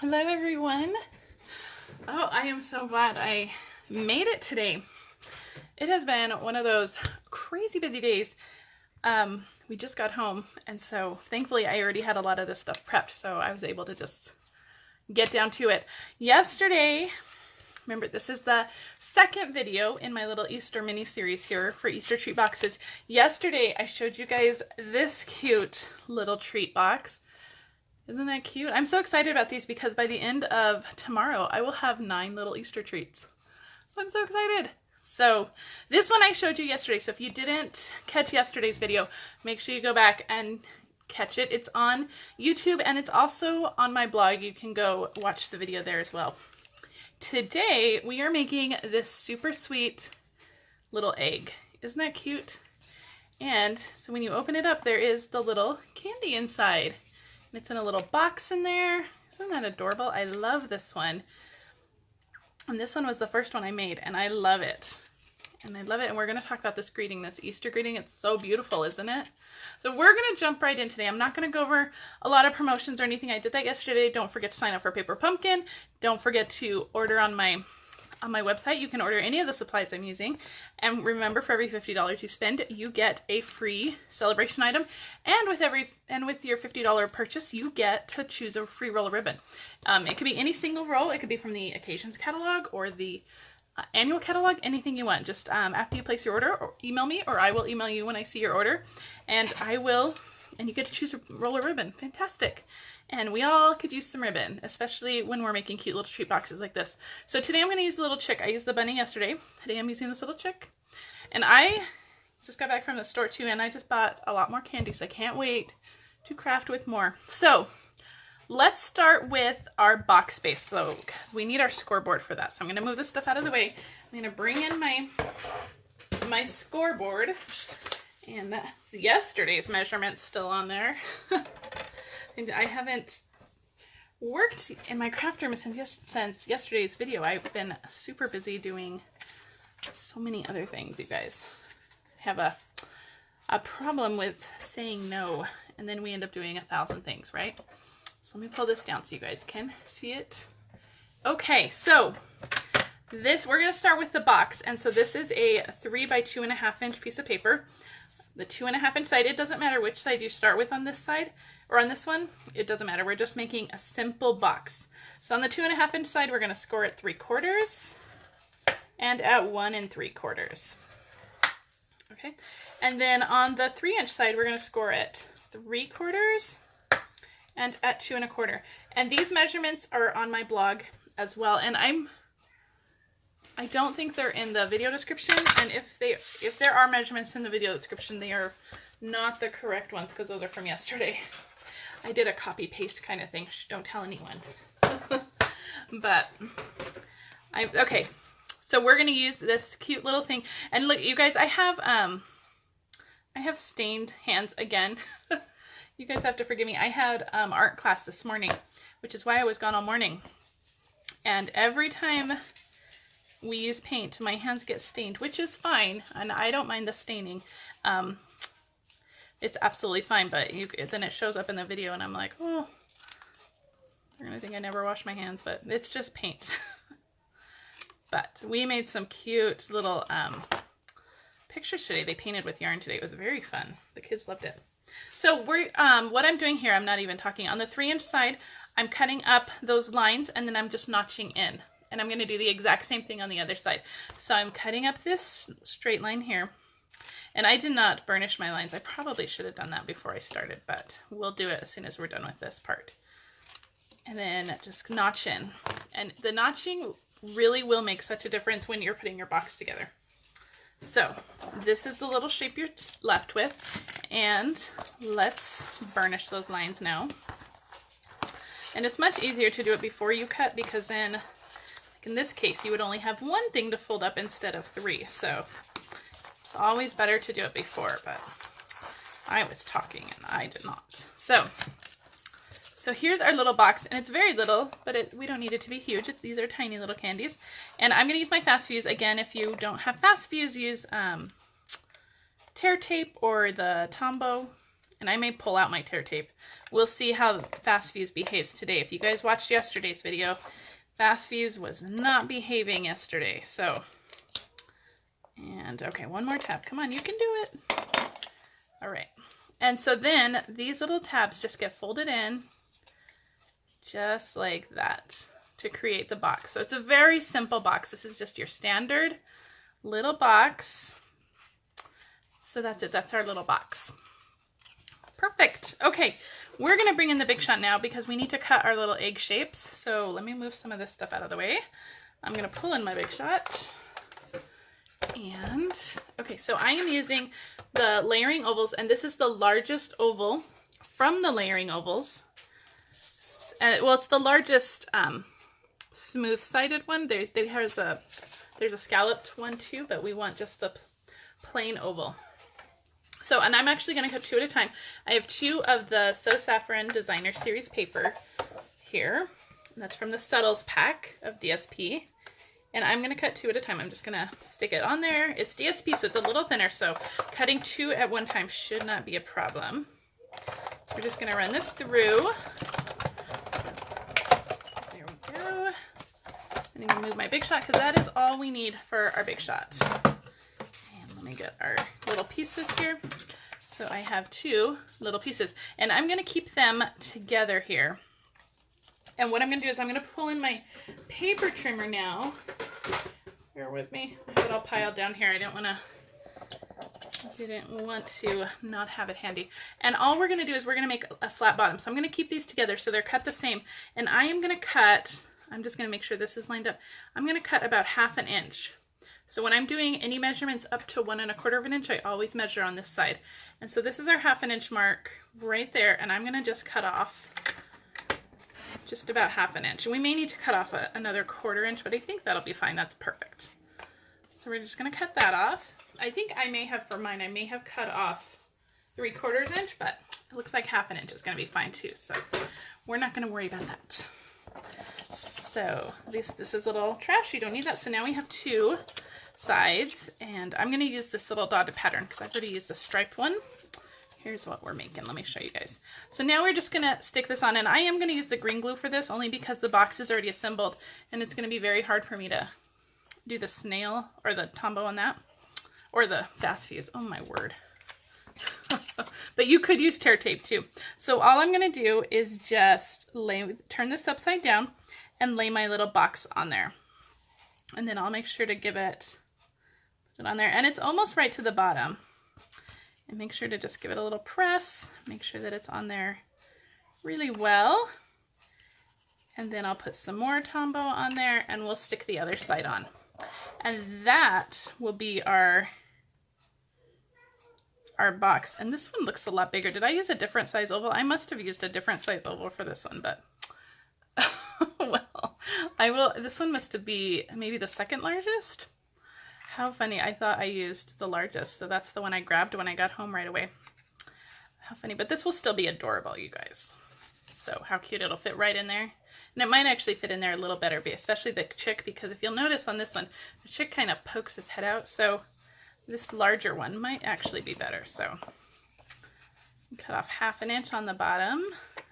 Hello everyone. Oh, I am so glad I made it today. It has been one of those crazy busy days. We just got home, and so thankfully I already had a lot of this stuff prepped, so I was able to just get down to it. Yesterday, remember this is the second video in my little Easter mini series here for Easter treat boxes. Yesterday I showed you guys this cute little treat box. Isn't that cute? I'm so excited about these because by the end of tomorrow, I will have 9 little Easter treats. So I'm so excited. So this one I showed you yesterday. So if you didn't catch yesterday's video, make sure you go back and catch it. It's on YouTube and it's also on my blog. You can go watch the video there as well. Today, we are making this super sweet little egg. Isn't that cute? And so when you open it up, there is the little candy inside. It's in a little box in there. Isn't that adorable? I love this one. And this one was the first one I made, and I love it. And I love it, and we're going to talk about this greeting, this Easter greeting. It's so beautiful, isn't it? So we're going to jump right in today. I'm not going to go over a lot of promotions or anything. I did that yesterday. Don't forget to sign up for Paper Pumpkin. Don't forget to order on my website. You can order any of the supplies I'm using. And remember, for every $50 you spend, you get a free celebration item. And with your $50 purchase, you get to choose a free roll of ribbon. It could be any single roll. It could be from the Occasions catalog or the annual catalog, anything you want. Just after you place your order, or email me, or I will email you when I see your order. And you get to choose a roll of ribbon. Fantastic. And we all could use some ribbon, especially when we're making cute little treat boxes like this. So today I'm going to use the little chick. I used the bunny yesterday. Today I'm using this little chick. And I just got back from the store too, and I just bought a lot more candy, so I can't wait to craft with more. So let's start with our box space, though, because we need our scoreboard for that. So I'm going to move this stuff out of the way. I'm going to bring in my scoreboard, and that's yesterday's measurements still on there. And I haven't worked in my craft room since yesterday's video. I've been super busy doing so many other things, you guys. I have a problem with saying no, and then we end up doing 1,000 things, right? So let me pull this down so you guys can see it. Okay, so we're going to start with the box. And so this is a 3 by 2.5 inch piece of paper. The 2.5 inch side, it doesn't matter which side you start with on this side or on this one, it doesn't matter. We're just making a simple box. So on the 2.5 inch side, we're going to score at 3/4 and at 1 3/4. Okay, and then on the 3 inch side, we're going to score at 3/4 and at 2 1/4. And these measurements are on my blog as well. And I don't think they're in the video description, and if there are measurements in the video description, they are not the correct ones because those are from yesterday. I did a copy paste kind of thing. Shh, don't tell anyone. But okay. So we're gonna use this cute little thing, and look, you guys, I have stained hands again. You guys have to forgive me. I had art class this morning, which is why I was gone all morning, and every time we use paint, my hands get stained, which is fine, and I don't mind the staining. It's absolutely fine, but then it shows up in the video, and I'm like, oh, they're gonna think I never wash my hands, but it's just paint. But we made some cute little pictures today. They painted with yarn today. It was very fun. The kids loved it. So what I'm doing here, I'm not even talking. On the 3 inch side, I'm cutting up those lines, and then I'm just notching in. And I'm going to do the exact same thing on the other side. So I'm cutting up this straight line here. And I did not burnish my lines. I probably should have done that before I started, but we'll do it as soon as we're done with this part. And then just notch in. And the notching really will make such a difference when you're putting your box together. So this is the little shape you're left with. And let's burnish those lines now. And it's much easier to do it before you cut, because then in this case, you would only have 1 thing to fold up instead of 3, so it's always better to do it before, but I was talking and I did not. So here's our little box, and it's very little, but we don't need it to be huge. These are tiny little candies, and I'm going to use my Fast Fuse. Again, if you don't have Fast Fuse, use tear tape or the Tombow and I may pull out my tear tape. We'll see how Fast Fuse behaves today. If you guys watched yesterday's video, Fast Fuse was not behaving yesterday. So, and okay, one more tab. Come on, you can do it. All right. And so then these little tabs just get folded in just like that to create the box. So it's a very simple box. This is just your standard little box. So that's it. That's our little box. Perfect. Okay, we're going to bring in the Big Shot now because we need to cut our little egg shapes. So let me move some of this stuff out of the way. I'm going to pull in my Big Shot. And, okay, so I am using the Layering Ovals, and this is the largest oval from the Layering Ovals. And, well, it's the largest smooth-sided one. There's a scalloped one too, but we want just the plain oval. So, and I'm actually going to cut 2 at a time. I have 2 of the So Saffron Designer Series paper here. And that's from the Subtles pack of DSP. And I'm going to cut 2 at a time. I'm just going to stick it on there. It's DSP, so it's a little thinner, so cutting 2 at one time should not be a problem. So we're just going to run this through. There we go. I'm going to move my Big Shot because that is all we need for our Big Shot. And let me get our little pieces here. So I have 2 little pieces, and I'm going to keep them together here. And what I'm going to do is I'm going to pull in my paper trimmer now. Bear with me. I have it all piled down here. I didn't want to not have it handy. And all we're going to do is we're going to make a flat bottom. So I'm going to keep these together so they're cut the same. And I am going to cut, I'm just going to make sure this is lined up. I'm going to cut about 1/2 inch. So when I'm doing any measurements up to 1 1/4 inch, I always measure on this side. And so this is our 1/2 inch mark right there. And I'm going to just cut off just about 1/2 inch. And we may need to cut off another 1/4 inch, but I think that'll be fine. That's perfect. So we're just going to cut that off. I think I may have, for mine, I may have cut off 3/4 inch, but it looks like 1/2 inch is going to be fine too. So we're not going to worry about that. So this is a little trash. You don't need that. So now we have 2 sides, and I'm going to use this little dotted pattern because I've already used the striped one. Here's what we're making. Let me show you guys. So now we're just going to stick this on, and I am going to use the green glue for this only because the box is already assembled, and it's going to be very hard for me to do the snail or the Tombow on that, or the Fast Fuse. Oh my word. But you could use tear tape too. So all I'm going to do is just turn this upside down and lay my little box on there. And then I'll make sure to put it on there, and it's almost right to the bottom. And make sure to just give it a little press. Make sure that it's on there really well. And then I'll put some more Tombow on there, and we'll stick the other side on. And that will be our box. And this one looks a lot bigger. Did I use a different size oval? I must have used a different size oval for this one, but well, this one must be maybe the 2nd largest. How funny. I thought I used the largest, so that's the one I grabbed when I got home right away. How funny. But this will still be adorable, you guys. So how cute. It'll fit right in there. And it might actually fit in there a little better, especially the chick, because if you'll notice on this one, the chick kind of pokes his head out. So this larger one might actually be better. So cut off 1/2 inch on the bottom.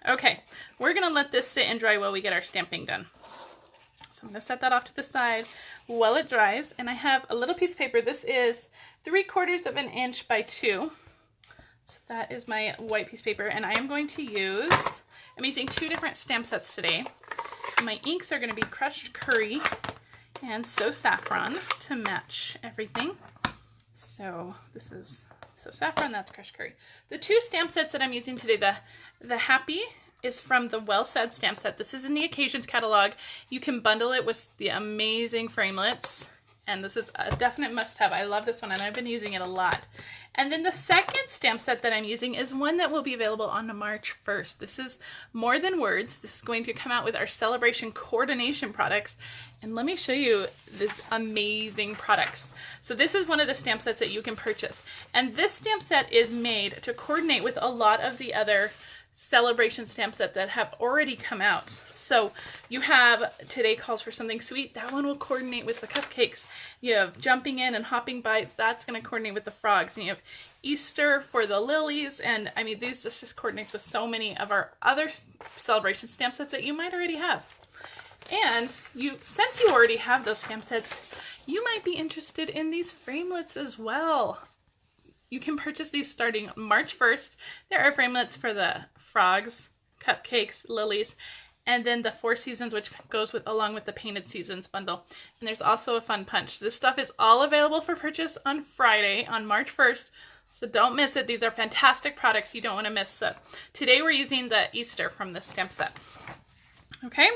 Okay, we're going to let this sit and dry while we get our stamping done. So I'm going to set that off to the side while it dries. And I have a little piece of paper. This is 3/4 inch by 2. So that is my white piece of paper. And I am going to use, I'm using 2 different stamp sets today. My inks are going to be Crushed Curry and So Saffron to match everything. So this is So Saffron, that's Crushed Curry. The 2 stamp sets that I'm using today, the Happy is from the Well Said stamp set. This is in the Occasions catalog. You can bundle it with the amazing framelits, and this is a definite must-have. I love this one, and I've been using it a lot. And then the second stamp set that I'm using is one that will be available on March 1st. This is More Than Words. This is going to come out with our Celebration Coordination products, and let me show you these amazing products. So this is one of the stamp sets that you can purchase, and this stamp set is made to coordinate with a lot of the other Celebration stamp set that have already come out. So you have Today Calls for Something Sweet. That one will coordinate with the cupcakes. You have Jumping In and Hopping By. That's going to coordinate with the frogs. And you have Easter for the lilies, and I mean, this just coordinates with so many of our other celebration stamp sets that you might already have. And since you already have those stamp sets, you might be interested in these framelits as well. You can purchase these starting March 1st. There are framelits for the frogs, cupcakes, lilies, and then the 4 seasons, which goes along with the Painted Seasons bundle. And there's also a fun punch. This stuff is all available for purchase on Friday, on March 1st. So don't miss it. These are fantastic products you don't want to miss. So today we're using the Easter from the stamp set. Okay,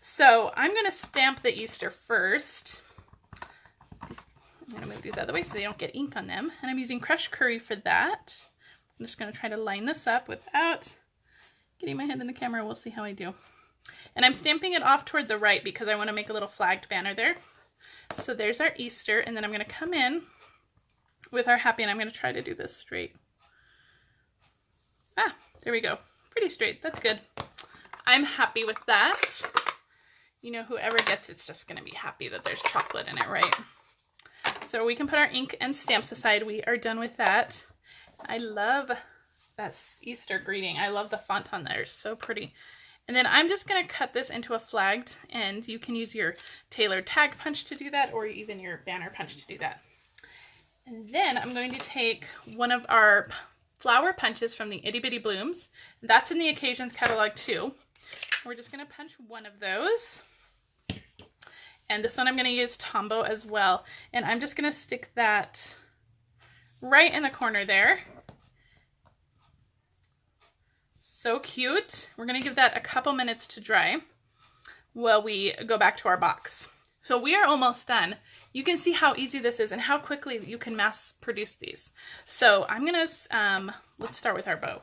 so I'm going to stamp the Easter first. I'm going to move these out of the way so they don't get ink on them. And I'm using crushed curry for that. I'm just going to try to line this up without getting my head in the camera. We'll see how I do. And I'm stamping it off toward the right because I want to make a little flagged banner there. So there's our Easter, and then I'm going to come in with our happy, and I'm going to try to do this straight. Ah, there we go. Pretty straight. That's good. I'm happy with that. You know, whoever gets it's just going to be happy that there's chocolate in it, right? So we can put our ink and stamps aside. We are done with that. I love that Easter greeting. I love the font on there. It's so pretty. And then I'm just going to cut this into a flagged, and you can use your tailored tag punch to do that, or even your banner punch to do that. And then I'm going to take one of our flower punches from the Itty Bitty Blooms. That's in the Occasions catalog too. We're just going to punch one of those. And this one I'm going to use Tombow as well. And I'm just going to stick that right in the corner there. So cute. We're going to give that a couple minutes to dry while we go back to our box. So we are almost done. You can see how easy this is and how quickly you can mass produce these. So I'm going to, let's start with our bow.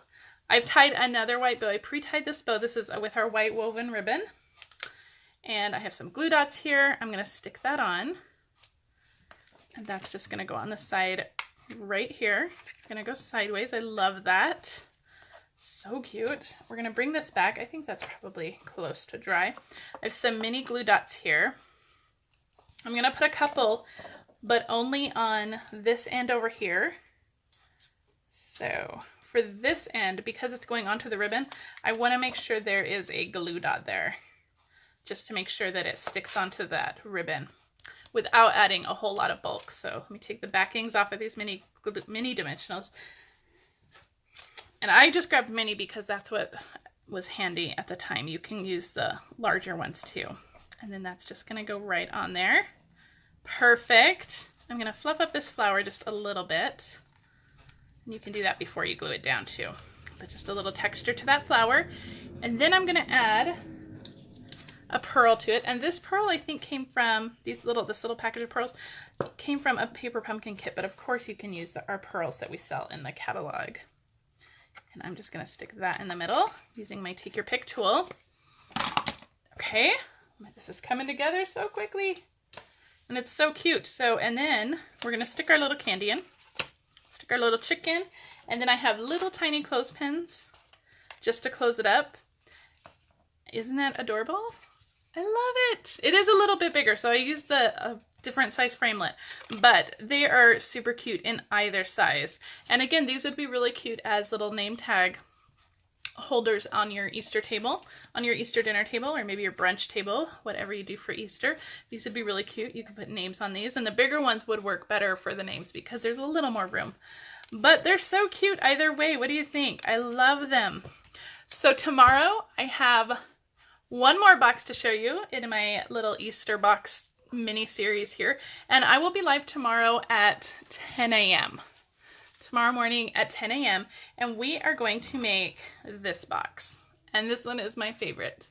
I've tied another white bow. I pre-tied this bow. This is with our white woven ribbon. And I have some glue dots here. I'm going to stick that on. And that's just going to go on the side right here. It's going to go sideways. I love that. So cute. We're going to bring this back. I think that's probably close to dry. I have some mini glue dots here. I'm going to put a couple, but only on this end over here. So for this end, because it's going onto the ribbon, I want to make sure there is a glue dot there, just to make sure that it sticks onto that ribbon without adding a whole lot of bulk. So let me take the backings off of these mini dimensionals. And I just grabbed mini because that's what was handy at the time. You can use the larger ones too. And then that's just going to go right on there. Perfect. I'm going to fluff up this flower just a little bit. And you can do that before you glue it down too. But just a little texture to that flower. And then I'm going to add a pearl to it. And this pearl I think came from this little package of pearls. It came from a paper pumpkin kit. But of course you can use our pearls that we sell in the catalog. And I'm just going to stick that in the middle using my Take Your Pick tool. Okay. This is coming together so quickly. And it's so cute. So, and then we're going to stick our little candy in. Stick our little chick in. And then I have little tiny clothespins just to close it up. Isn't that adorable? I love it. It is a little bit bigger, so I used the different size framelit, but they are super cute in either size. And again, these would be really cute as little name tag holders on your Easter table, on your Easter dinner table, or maybe your brunch table, whatever you do for Easter. These would be really cute. You can put names on these, and the bigger ones would work better for the names because there's a little more room. But they're so cute either way. What do you think? I love them. So tomorrow I have one more box to show you in my little Easter box mini series here, and I will be live tomorrow at 10 a.m. Tomorrow morning at 10 a.m. and we are going to make this box. And this one is my favorite.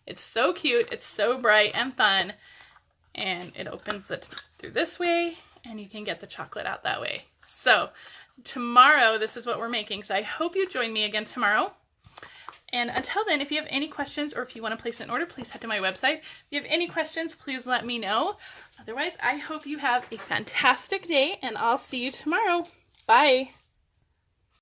It's so cute, it's so bright and fun, and it opens through this way, and you can get the chocolate out that way. So tomorrow, this is what we're making. So I hope you join me again tomorrow. And until then, if you have any questions or if you want to place an order, please head to my website. If you have any questions, please let me know. Otherwise, I hope you have a fantastic day, and I'll see you tomorrow. Bye.